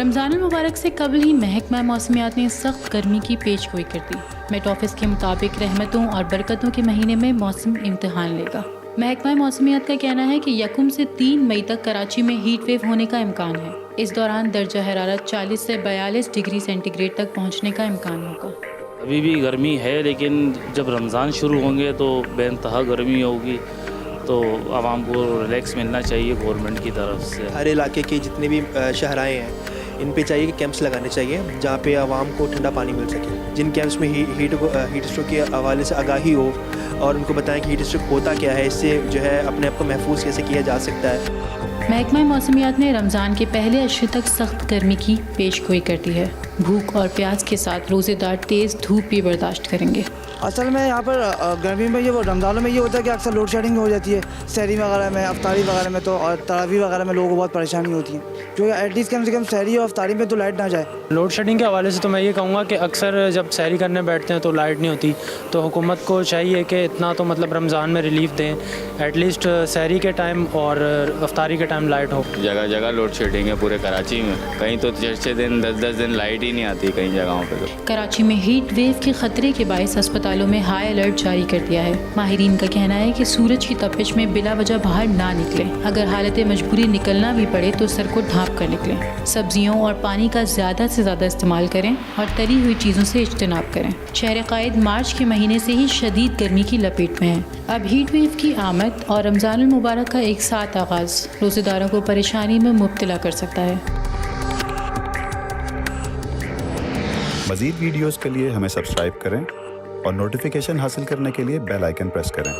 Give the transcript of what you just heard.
रमज़ान मुबारक से कबल ही महकमा मौसमियात ने सख्त गर्मी की पेशगोई कर दी। मेट ऑफिस के मुताबिक रहमतों और बरकतों के महीने में मौसम इम्तिहान लेगा। महकमा मौसमियात का कहना है कि 1 से 3 मई तक कराची में हीट वेव होने का इम्कान है। इस दौरान दर्जा हरारत 40 से 42 डिग्री सेंटीग्रेड तक पहुँचने का इम्कान होगा। अभी भी गर्मी है, लेकिन जब रमज़ान शुरू होंगे तो बेइंतहा गर्मी होगी, तो आवाम को रिलैक्स मिलना चाहिए गवर्नमेंट की तरफ से। हर इलाके के जितने भी शहराएँ हैं इन पे चाहिए कि कैंप्स लगाने चाहिए जहाँ पे आवाम को ठंडा पानी मिल सके। जिन कैंप्स में हीट स्ट्रोक के हवाले से आगाही हो और उनको बताएं कि हीट स्ट्रोक होता क्या है, इससे जो है अपने आप को महफूज कैसे किया जा सकता है। महकमा मौसमियात ने रमज़ान के पहले अशरे तक सख्त गर्मी की पेशगोई कर दी है। भूख और प्यास के साथ रोज़ेदार तेज़ धूप भी बर्दाश्त करेंगे। असल में यहाँ पर गर्मी में रमज़ानों में ये होता है कि अक्सर लोड शेडिंग हो जाती है सहरी वगैरह में, अफ्तारी वगैरह में, तो और तरावी वगैरह में लोगों को बहुत परेशानी होती है, जो एटलीस्ट कम से कम सहरी और अफ्तारी में तो लाइट ना जाए। लोड शेडिंग के हवाले से तो मैं ये कहूँगा कि अक्सर जब सहरी करने बैठते हैं तो लाइट नहीं होती, तो हुकूमत को चाहिए कि इतना तो मतलब रमज़ान में रिलीफ दें, एटलीस्ट सहरी के टाइम और अफ्तारी के टाइम लाइट हो। जगह जगह लोड शेडिंग है पूरे कराची में, कहीं तो 6 दिन 10 दिन लाइट ही नहीं आती कई जगहों पे। तो कराची में हीट वेव के खतरे के बायस अस्पतालों में हाई अलर्ट जारी कर दिया है। माहिरीन का कहना है कि सूरज की तपिश में बिला वजह बाहर ना निकलें। अगर हालत मजबूरी निकलना भी पड़े तो सर को ढाँप कर निकलें। सब्जियों और पानी का ज़्यादा से ज़्यादा इस्तेमाल करें और तली हुई चीज़ों से इज्तनाब करें। शहर कायद मार्च के महीने से ही शदीद गर्मी की लपेट में है। अब हीट वेव की आमद और रमज़ान मुबारक का एक साथ आगाज़ रोज़ेदारों को परेशानी में मुब्तला कर सकता है। मज़ीद वीडियोज़ के लिए हमें सब्सक्राइब करें और नोटिफिकेशन हासिल करने के लिए बेल आइकन प्रेस करें।